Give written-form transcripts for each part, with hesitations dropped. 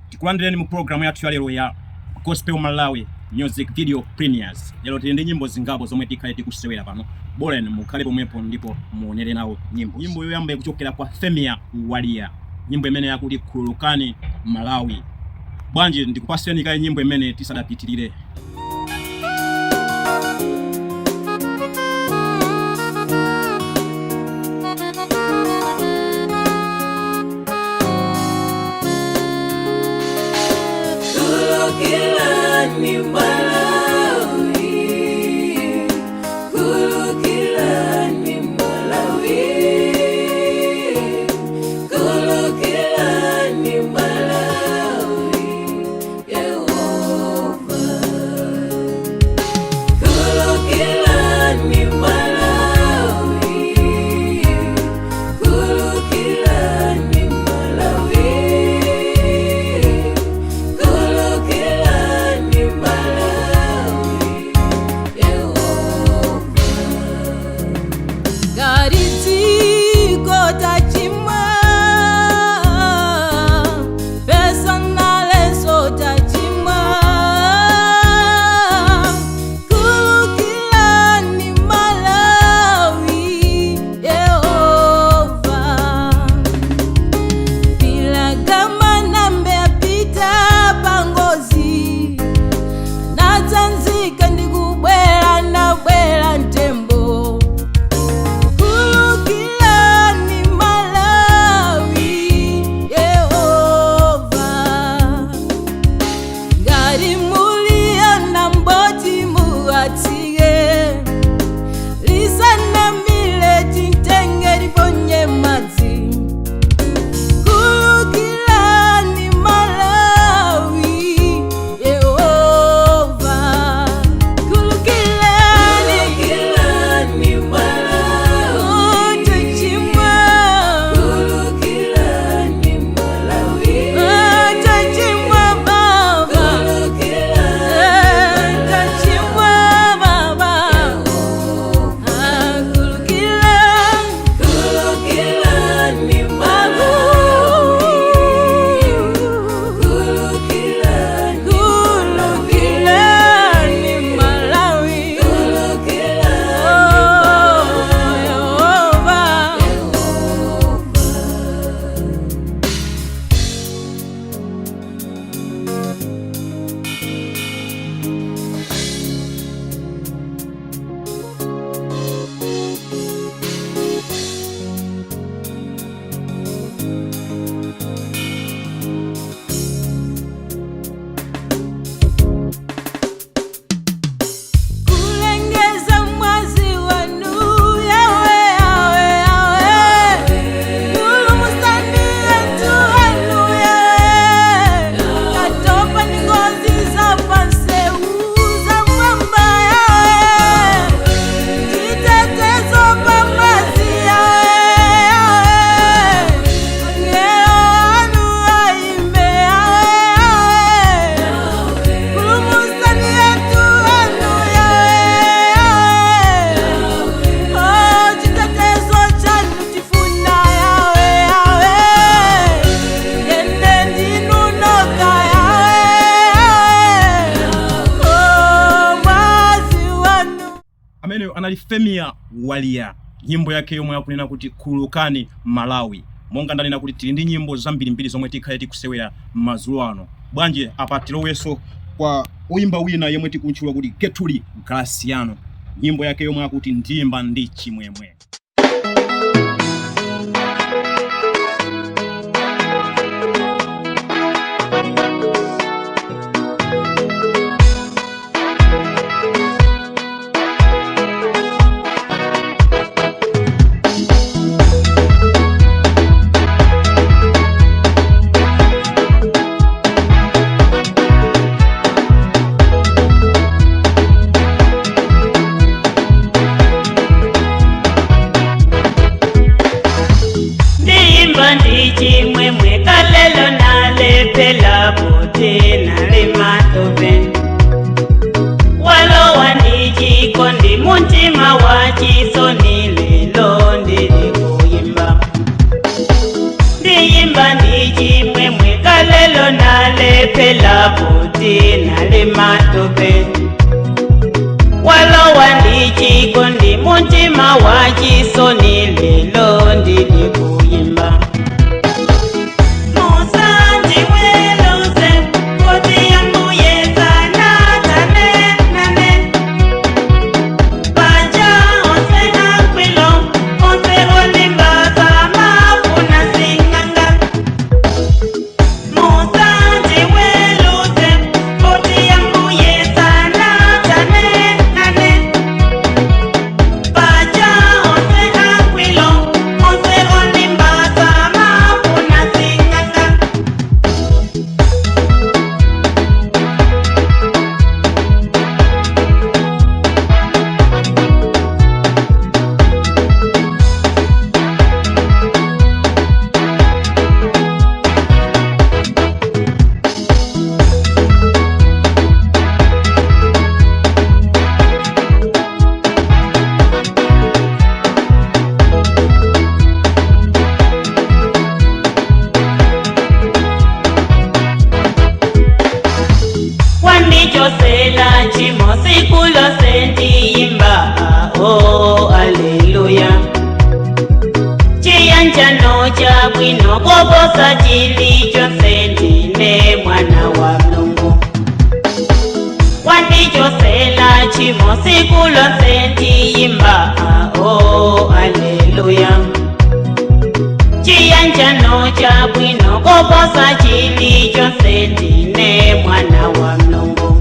Tikulandireni mu program yathu ya lero ya Gospel Malawi Music Video Premiers. Lero tili ndi nyimbo zingapo zomwe tikhale tikusewera pano. Boleni mukhale pomwepo ndipo muonere nawo nyimbo. Nyimbo yoyamba ikuchokera kwa Femia Walia. Nyimbo imene yakuti Khululukani Malawi. Bwanji ndikupaseni kaye nyimbo imene tisadapitirire. Khululukani Malawi, khululukani Malawi, khululukani Malawi, Yehova. Khululukani Malawi, khululukani Malawi. Anali Femia Walia. Nyimbo yake yomwe yakunena kuti Khululukani Malawi. Monga ndanena kuti tili ndi nyimbo zambirimbiri zomwe tikhale tikusewera madzulo ano. Bwanji apa tiloweso kwa oyimba wina yomwe tikuntchula kuti Getuli Graciano. Nyimbo yake yomwe yakuti Ndimba ndi Chimwemwe. Chimwemwe kalelo nalepela bote nalematobe walowa ndijiko ndi muntima wa chisoni lelo ndili kuyimba ndiyimba ndi chimwemwe kalelo lelo nalephela futhi nale matope walo wandichiko ndi muntima wachisoni lelo ndili kuyimba Sela chimo sikulo sendiyimba oh haleluya chiyanjano chabwino koposa chilicho sendine mwana wa Mulungu wandichosela chimo sikulo sendiyimba oh haleluya chiyanjano chabwino koposa chilicho sendine mwana wa Mulungu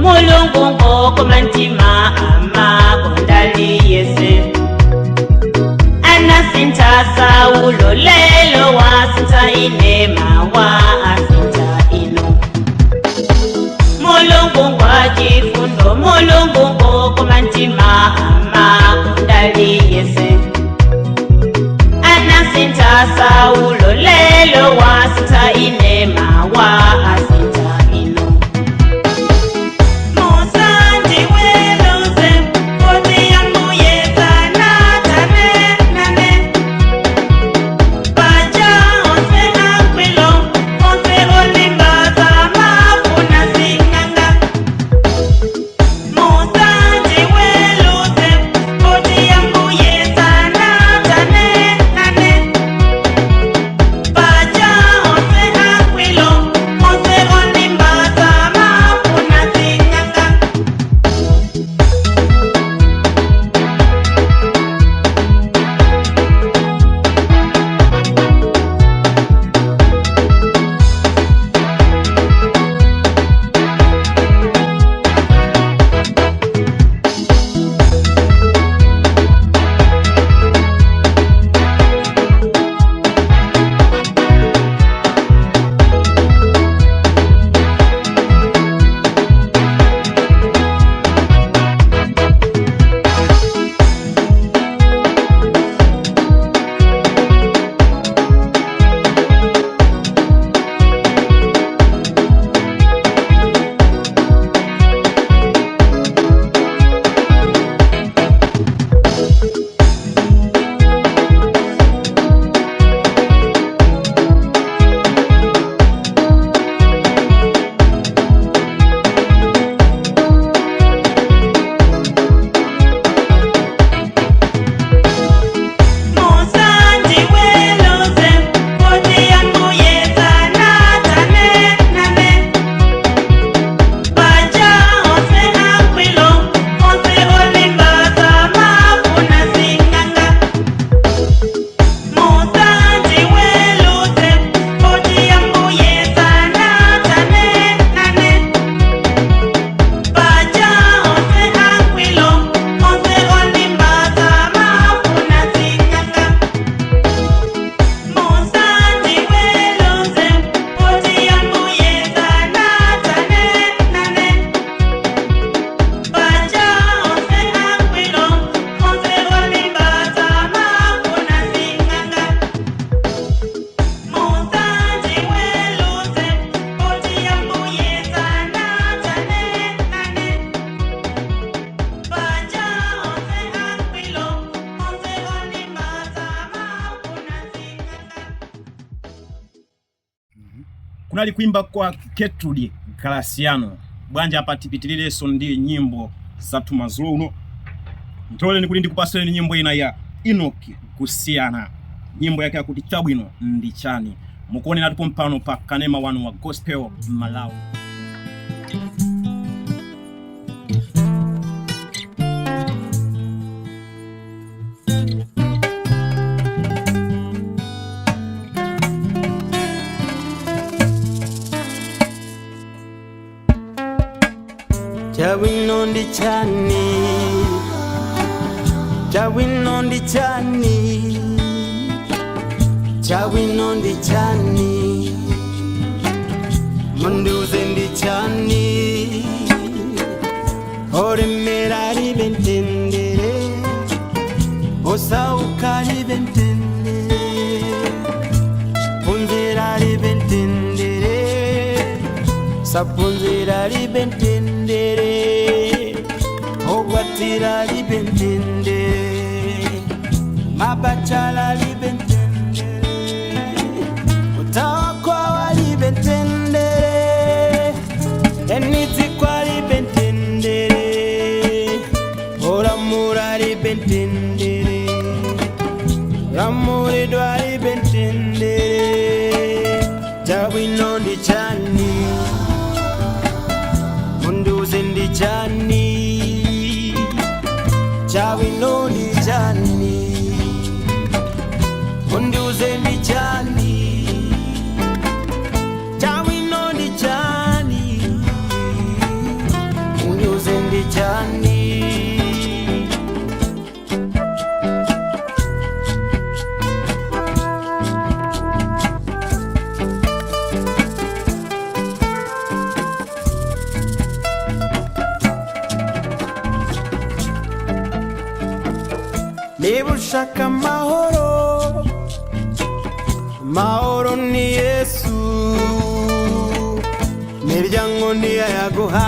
Mulungu ngokumantima amabondali yese anasinta Saulo lelo wasinta inema wa asinta ino Mulungu ngwachifundo Mulungu ngokumantima amabondali yese anasinta Saulo lelo wasinta inema wa asinta kunali kuimba kwa Gertrude Graciano. Bwanja apa tipitilireso ndi nyimbo zathu madzulo uno. Ntole ndikuti ndikupasireni nyimbo ina ya Enoch Kusiyana. Nyimbo yake yakuti chabwino ndi chani. Mukuonera tupo mpano pa Kanema wanu wa Gospel Malawi. Chabwino ndi chani, chabwino ndi chani, chabwino ndi chani, munduze ndi chani, olemera libe ntendere, osauka libe ntendere, punzira libe ntendere, sapunzira libe ntendere, ogwatira libe ntendere, mabachala libe ntendere, utakwa libe ntendere, enizikwa libe ntendere, oramura libe ntendere, ramuridwa libe ntendere, chabwino ndi chani, munduze ndi chani, chabwino ndi chani, munduze ndi chani, chabwino ndi chani, munduze ndi chani. Niba ushaka mahoro, mahoro ni Yesu, miryango niyayaguha,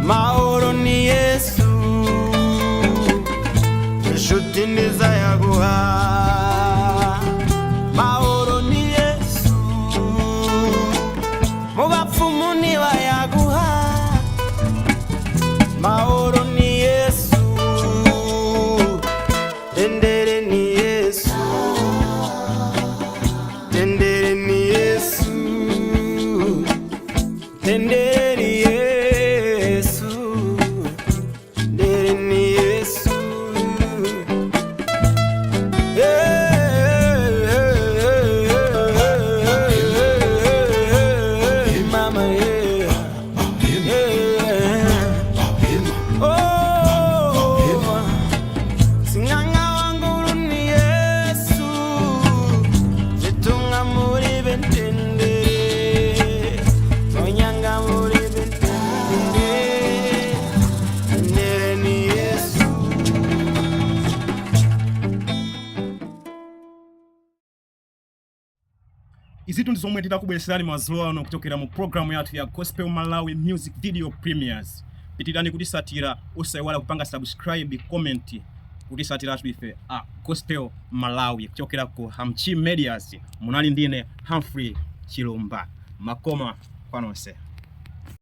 mahoro ni Yesu, inshuti nizayaguha, mahoro ni Yesu, mu bapfumu nibayaguha, mahoro ni Yesu, tendere ni Yesu, tendere ni Yesu, tendere ni Yesu, tendere ni Yesu. Mama, singanga wangu ni Yesu, zitunga muri bentendere, zonyanga muri bentendere, tendere ni Yesu. Izitu ndizomwe tidakubwereserani madzulo ano kuchokera mu programu yathu ya Gospel Malawi Music Video Premiers. Pitirani kutisatira, usaiwala kupanga subscribe, comment, kutisatira atu ife Gospel Malawi kuchokera ku Hamchi Medias. Munali ndine Humphrey Chilumba. Makoma kwanonse.